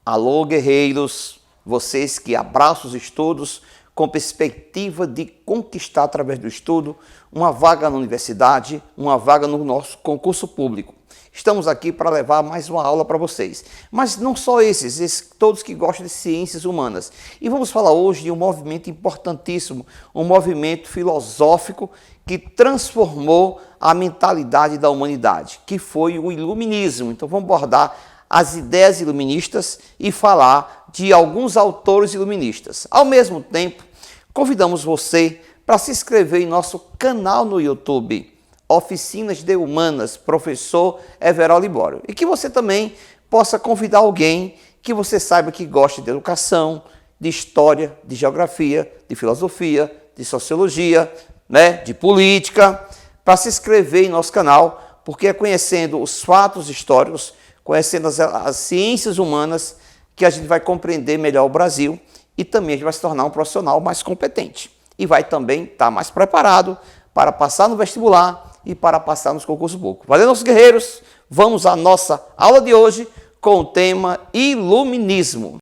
Alô, guerreiros, vocês que abraçam os estudos com perspectiva de conquistar através do estudo uma vaga na universidade, uma vaga no nosso concurso público. Estamos aqui para levar mais uma aula para vocês. Mas não só esses, todos que gostam de ciências humanas. E vamos falar hoje de um movimento importantíssimo, um movimento filosófico que transformou a mentalidade da humanidade, que foi o iluminismo. Então vamos abordar as ideias iluministas e falar de alguns autores iluministas. Ao mesmo tempo, convidamos você para se inscrever em nosso canal no YouTube, Oficinas de Humanas, Professor Everol Libório. E que você também possa convidar alguém que você saiba que gosta de educação, de história, de geografia, de filosofia, de sociologia, de política, para se inscrever em nosso canal, porque é conhecendo os fatos históricos, conhecendo as ciências humanas, que a gente vai compreender melhor o Brasil e também a gente vai se tornar um profissional mais competente. E vai também estar mais preparado para passar no vestibular e para passar nos concursos públicos. Valeu, nossos guerreiros! Vamos à nossa aula de hoje com o tema Iluminismo.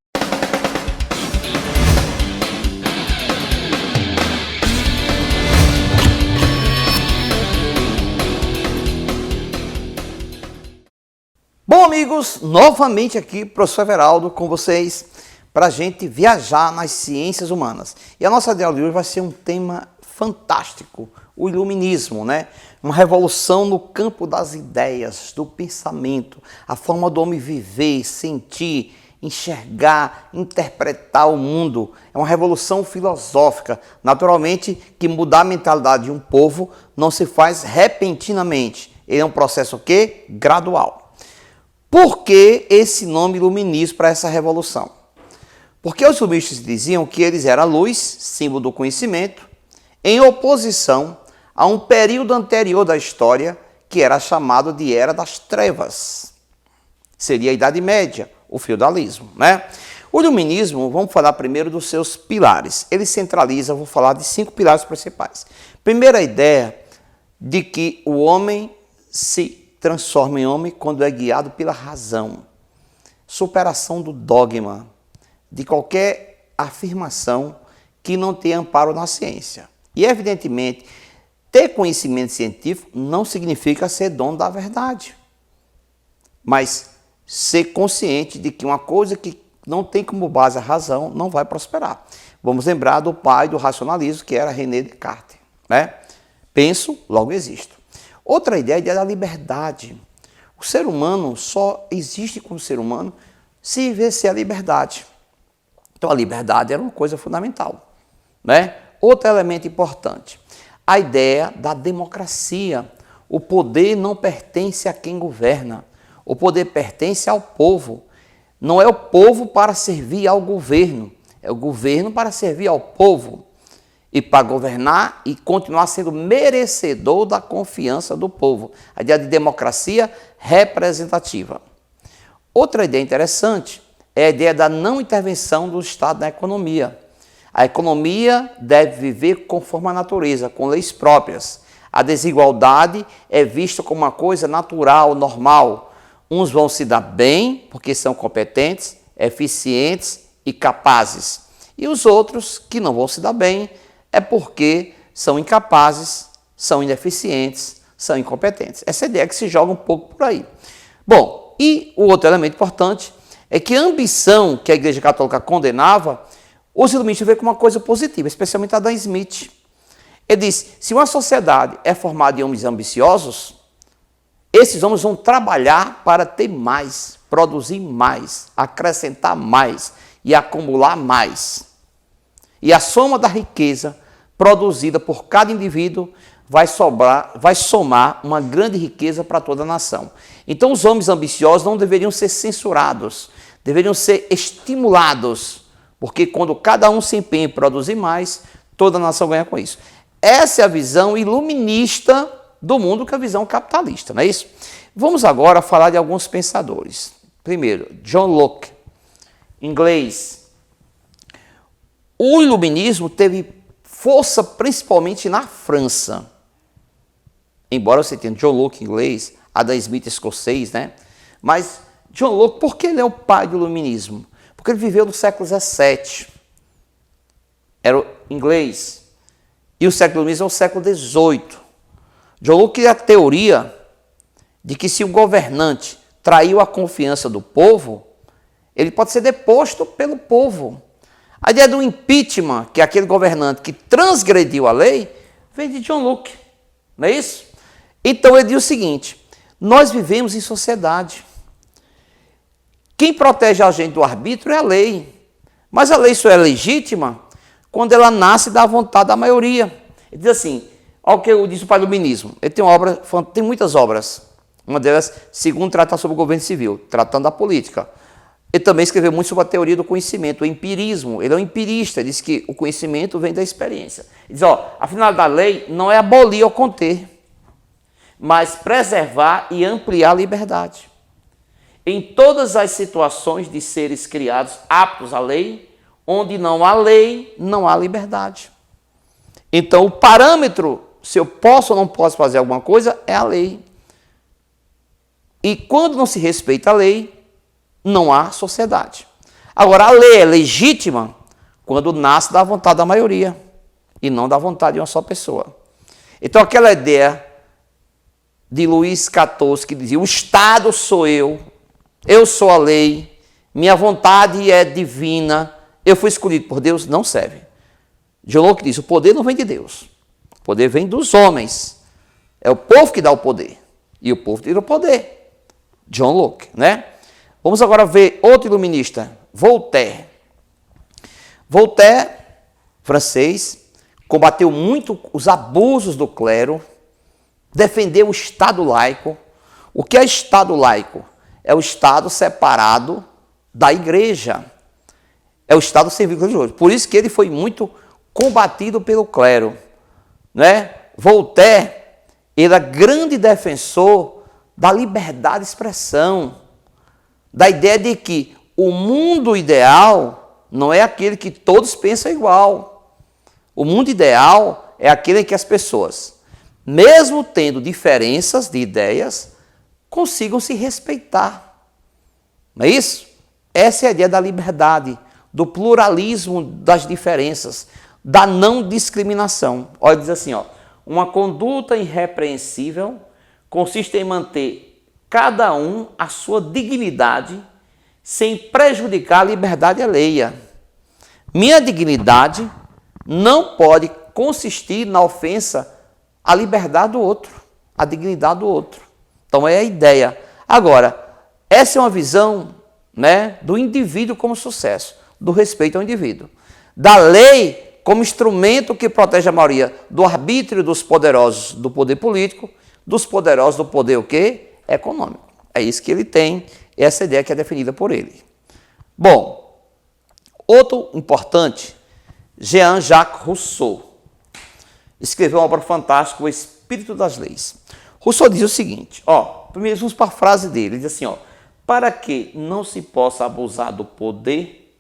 Bom, amigos, novamente aqui, professor Everaldo, com vocês, para a gente viajar nas ciências humanas. E a nossa aula de hoje vai ser um tema fantástico, o iluminismo, Uma revolução no campo das ideias, do pensamento, a forma do homem viver, sentir, enxergar, interpretar o mundo. É uma revolução filosófica. Naturalmente, que mudar a mentalidade de um povo não se faz repentinamente. Ele é um processo o quê? Gradual. Por que esse nome iluminismo para essa revolução? Porque os iluministas diziam que eles eram a luz, símbolo do conhecimento, em oposição a um período anterior da história que era chamado de Era das Trevas. Seria a Idade Média, o feudalismo, O iluminismo, vamos falar primeiro dos seus pilares. Ele centraliza, vou falar de 5 pilares principais. Primeira ideia de que o homem se transforma em homem quando é guiado pela razão. Superação do dogma, de qualquer afirmação que não tenha amparo na ciência. E, evidentemente, ter conhecimento científico não significa ser dono da verdade, mas ser consciente de que uma coisa que não tem como base a razão não vai prosperar. Vamos lembrar do pai do racionalismo, que era René Descartes. Penso, logo existo. Outra ideia é a ideia da liberdade. O ser humano só existe como ser humano se viver a liberdade. Então a liberdade era uma coisa fundamental. Outro elemento importante, a ideia da democracia. O poder não pertence a quem governa. O poder pertence ao povo. Não é o povo para servir ao governo, é o governo para servir ao povo. E para governar e continuar sendo merecedor da confiança do povo. A ideia de democracia representativa. Outra ideia interessante é a ideia da não intervenção do Estado na economia. A economia deve viver conforme a natureza, com leis próprias. A desigualdade é vista como uma coisa natural, normal. Uns vão se dar bem porque são competentes, eficientes e capazes. E os outros que não vão se dar bem é porque são incapazes, são ineficientes, são incompetentes. Essa é a ideia que se joga um pouco por aí. Bom, e o outro elemento importante é que a ambição que a Igreja Católica condenava, os iluministas veem como uma coisa positiva, especialmente Adam Smith. Ele diz, se uma sociedade é formada de homens ambiciosos, esses homens vão trabalhar para ter mais, produzir mais, acrescentar mais e acumular mais. E a soma da riqueza produzida por cada indivíduo vai somar uma grande riqueza para toda a nação. Então os homens ambiciosos não deveriam ser censurados, deveriam ser estimulados, porque quando cada um se empenha em produzir mais, toda a nação ganha com isso. Essa é a visão iluminista do mundo, que é a visão capitalista, não é isso? Vamos agora falar de alguns pensadores. Primeiro, John Locke, inglês. O iluminismo teve força principalmente na França. Embora você tenha John Locke inglês, Adam Smith escocês, Mas John Locke, por que ele é o pai do iluminismo? Porque ele viveu no século XVII. Era o inglês. E o século iluminista é o século XVIII. John Locke cria a teoria de que se o governante traiu a confiança do povo, ele pode ser deposto pelo povo. A ideia do impeachment, que é aquele governante que transgrediu a lei, vem de John Locke. Não é isso? Então ele diz o seguinte: nós vivemos em sociedade. Quem protege a gente do arbítrio é a lei. Mas a lei só é legítima quando ela nasce da vontade da maioria. Ele diz assim, olha o que diz o pai do iluminismo. Ele tem muitas obras. Uma delas, segundo, trata sobre o governo civil, tratando da política. Ele também escreveu muito sobre a teoria do conhecimento, o empirismo. Ele é um empirista, ele diz que o conhecimento vem da experiência. Ele diz, a finalidade da lei não é abolir ou conter, mas preservar e ampliar a liberdade. Em todas as situações de seres criados aptos à lei, onde não há lei, não há liberdade. Então, o parâmetro, se eu posso ou não posso fazer alguma coisa, é a lei. E quando não se respeita a lei, não há sociedade. Agora, a lei é legítima quando nasce da vontade da maioria e não da vontade de uma só pessoa. Então, aquela ideia de Luís XIV que dizia, o Estado sou eu sou a lei, minha vontade é divina, eu fui escolhido por Deus, não serve. John Locke diz, o poder não vem de Deus, o poder vem dos homens. É o povo que dá o poder, e o povo tira o poder. John Locke, né? Vamos agora ver outro iluminista, Voltaire. Voltaire, francês, combateu muito os abusos do clero, defendeu o Estado laico. O que é Estado laico? É o Estado separado da igreja. É o Estado sem vínculo religioso. Por isso que ele foi muito combatido pelo clero, né? Voltaire era grande defensor da liberdade de expressão, da ideia de que o mundo ideal não é aquele que todos pensam igual. O mundo ideal é aquele em que as pessoas, mesmo tendo diferenças de ideias, consigam se respeitar. Não é isso? Essa é a ideia da liberdade, do pluralismo das diferenças, da não discriminação. Olha, diz assim, uma conduta irrepreensível consiste em manter cada um a sua dignidade sem prejudicar a liberdade alheia. Minha dignidade não pode consistir na ofensa à liberdade do outro, à dignidade do outro. Então é a ideia. Agora, essa é uma visão, né, do indivíduo como sucesso, do respeito ao indivíduo. Da lei como instrumento que protege a maioria do arbítrio dos poderosos do poder político, dos poderosos do poder o quê? Econômico. É isso que ele tem, essa ideia que é definida por ele. Bom, outro importante, Jean-Jacques Rousseau, escreveu uma obra fantástica, O Espírito das Leis. Rousseau diz o seguinte, primeiro vamos para a frase dele, ele diz assim, para que não se possa abusar do poder,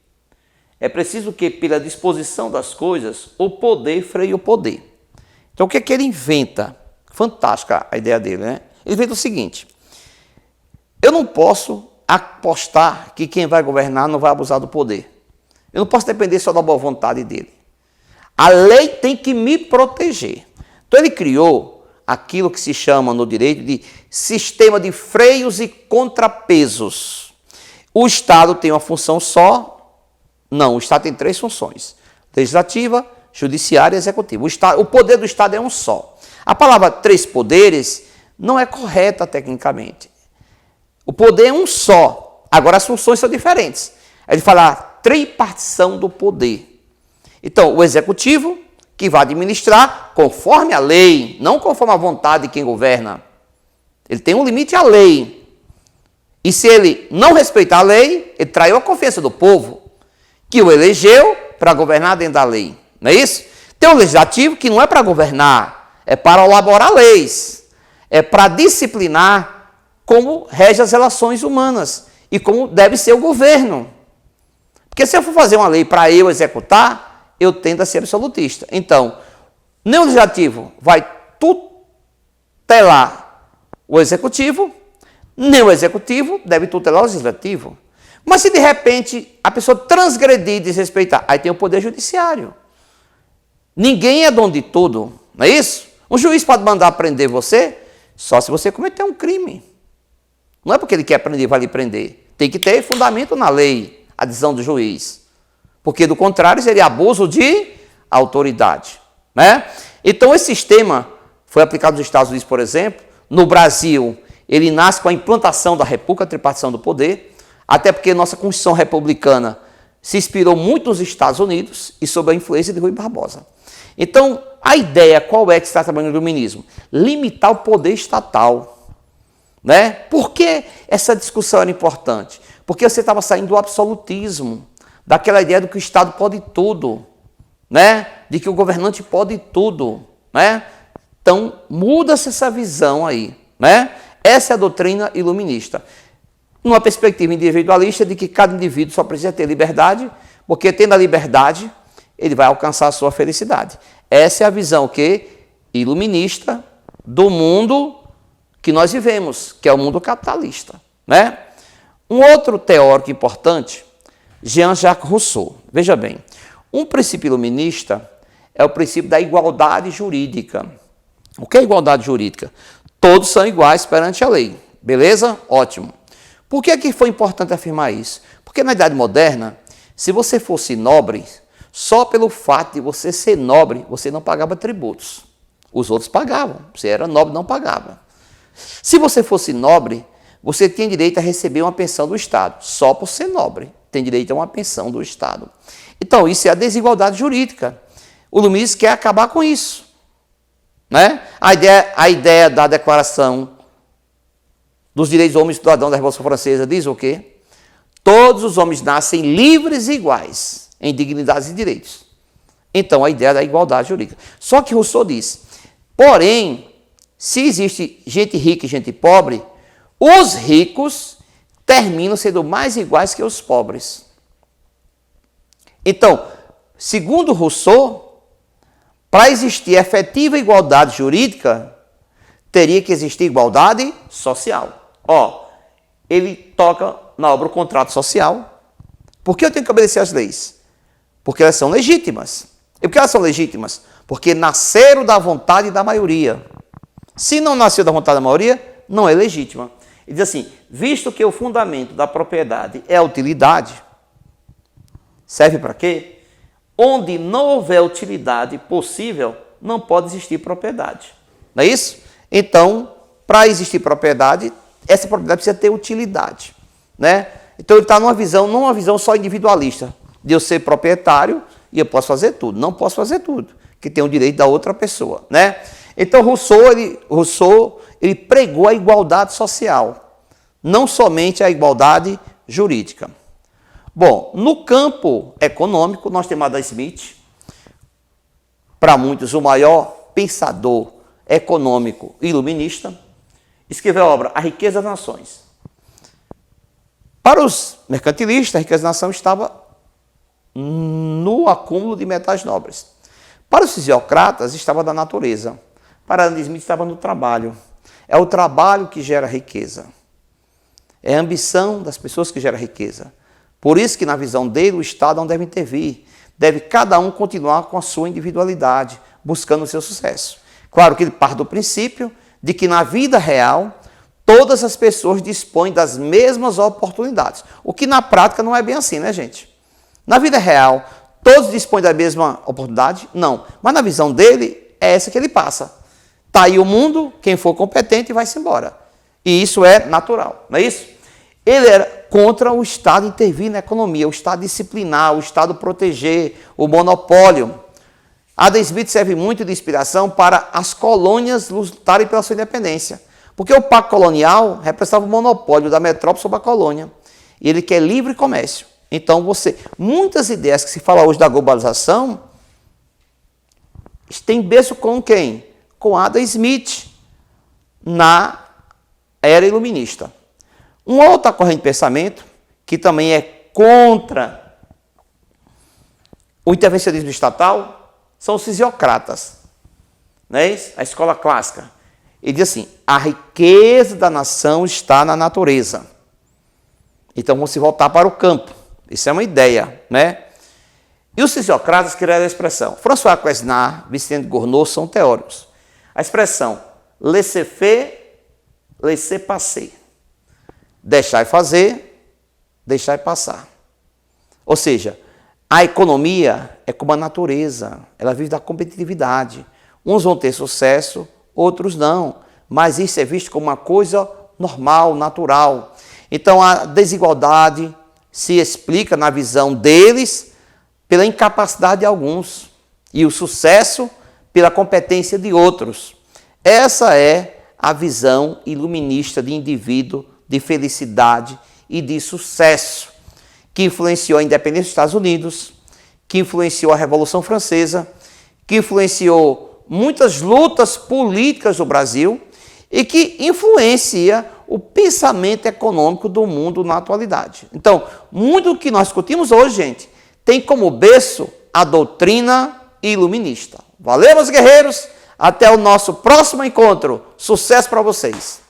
é preciso que, pela disposição das coisas, o poder freie o poder. Então, o que é que ele inventa? Fantástica a ideia dele, né? Ele inventa o seguinte, eu não posso apostar que quem vai governar não vai abusar do poder. Eu não posso depender só da boa vontade dele. A lei tem que me proteger. Então, ele criou aquilo que se chama no direito de sistema de freios e contrapesos. O Estado tem uma função só? Não, o Estado tem três funções: legislativa, judiciária e executiva. O poder do Estado é um só. A palavra três poderes não é correta tecnicamente. O poder é um só. Agora as funções são diferentes. Ele fala a tripartição do poder. Então, o executivo, que vai administrar conforme a lei, não conforme a vontade de quem governa. Ele tem um limite à lei. E se ele não respeitar a lei, ele traiu a confiança do povo, que o elegeu para governar dentro da lei. Não é isso? Tem o legislativo, que não é para governar, é para elaborar leis, é para disciplinar como rege as relações humanas e como deve ser o governo. Porque se eu for fazer uma lei para eu executar, eu tendo a ser absolutista. Então, nem o legislativo vai tutelar o executivo, nem o executivo deve tutelar o legislativo. Mas se de repente a pessoa transgredir e desrespeitar, aí tem o poder judiciário. Ninguém é dono de tudo, não é isso? Um juiz pode mandar prender você só se você cometer um crime. Não é porque ele quer prender, vai lhe prender. Tem que ter fundamento na lei, a decisão do juiz. Porque, do contrário, seria abuso de autoridade, né? Então, esse sistema foi aplicado nos Estados Unidos, por exemplo. No Brasil, ele nasce com a implantação da República, a tripartição do poder, até porque nossa Constituição republicana se inspirou muito nos Estados Unidos e sob a influência de Rui Barbosa. Então, a ideia, qual é que está trabalhando no iluminismo? Limitar o poder estatal, né? Por que essa discussão era importante? Porque você estava saindo do absolutismo, daquela ideia de que o Estado pode tudo, né? De que o governante pode tudo, né? Então, muda-se essa visão aí, né? Essa é a doutrina iluminista. Numa perspectiva individualista de que cada indivíduo só precisa ter liberdade, porque tendo a liberdade, ele vai alcançar a sua felicidade. Essa é a visão iluminista do mundo que nós vivemos, que é o mundo capitalista, né? Um outro teórico importante, Jean-Jacques Rousseau. Veja bem, um princípio iluminista é o princípio da igualdade jurídica. O que é igualdade jurídica? Todos são iguais perante a lei. Beleza? Ótimo. Por que foi importante afirmar isso? Porque na Idade Moderna, se você fosse nobre, só pelo fato de você ser nobre, você não pagava tributos. Os outros pagavam. Você era nobre, não pagava. Se você fosse nobre, você tinha direito a receber uma pensão do Estado. Só por ser nobre, tem direito a uma pensão do Estado. Então, isso é a desigualdade jurídica. O Luminis quer acabar com isso, né? A ideia da Declaração dos Direitos do Homem e Cidadão da Revolução Francesa diz o quê? Todos os homens nascem livres e iguais em dignidades e direitos. Então, a ideia da igualdade jurídica. Só que Rousseau diz, porém, se existe gente rica e gente pobre, os ricos terminam sendo mais iguais que os pobres. Então, segundo Rousseau, para existir efetiva igualdade jurídica, teria que existir igualdade social. Ele toca na obra o contrato social. Por que eu tenho que obedecer às leis? Porque elas são legítimas. E por que elas são legítimas? Porque nasceram da vontade da maioria. Se não nasceu da vontade da maioria, não é legítima. Ele diz assim, visto que o fundamento da propriedade é a utilidade, serve para quê? Onde não houver utilidade possível, não pode existir propriedade. Não é isso? Então, para existir propriedade, essa propriedade precisa ter utilidade, né? Então, ele está numa visão, não uma visão só individualista, de eu ser proprietário e eu posso fazer tudo. Não posso fazer tudo, que tem o direito da outra pessoa, né? Então, Rousseau ele pregou a igualdade social, não somente a igualdade jurídica. Bom, no campo econômico, nós temos Adam Smith, para muitos o maior pensador econômico iluminista, escreveu a obra A Riqueza das Nações. Para os mercantilistas, a riqueza da nação estava no acúmulo de metais nobres. Para os fisiocratas, estava da natureza. Para Adam Smith, estava no trabalho. É o trabalho que gera riqueza. É a ambição das pessoas que gera riqueza. Por isso que, na visão dele, o Estado não deve intervir. Deve cada um continuar com a sua individualidade, buscando o seu sucesso. Claro que ele parte do princípio de que, na vida real, todas as pessoas dispõem das mesmas oportunidades. O que, na prática, não é bem assim, né, gente? Na vida real, todos dispõem da mesma oportunidade? Não. Mas, na visão dele, é essa que ele passa. Está aí o mundo, quem for competente vai-se embora. E isso é natural, não é isso? Ele era contra o Estado intervir na economia, o Estado disciplinar, o Estado proteger, o monopólio. Adam Smith serve muito de inspiração para as colônias lutarem pela sua independência. Porque o pacto colonial representava o monopólio da metrópole sobre a colônia. E ele quer livre comércio. Então, muitas ideias que se fala hoje da globalização, tem berço com quem? Com Adam Smith, na era iluminista. Uma outra corrente de pensamento, que também é contra o intervencionismo estatal, são os fisiocratas. Não é isso? A escola clássica. Ele diz assim, a riqueza da nação está na natureza. Então vamos se voltar para o campo. Isso é uma ideia, né? E os fisiocratas criaram a expressão. François Quesnard, Vicente Gournot são teóricos. A expressão laissez-faire, laissez-passer. Deixar fazer, deixar passar. Ou seja, a economia é como a natureza, ela vive da competitividade. Uns vão ter sucesso, outros não. Mas isso é visto como uma coisa normal, natural. Então a desigualdade se explica na visão deles pela incapacidade de alguns e o sucesso pela competência de outros. Essa é a visão iluminista de indivíduo, de felicidade e de sucesso, que influenciou a independência dos Estados Unidos, que influenciou a Revolução Francesa, que influenciou muitas lutas políticas do Brasil e que influencia o pensamento econômico do mundo na atualidade. Então, muito do que nós discutimos hoje, gente, tem como berço a doutrina iluminista. Valeu, meus guerreiros! Até o nosso próximo encontro. Sucesso para vocês!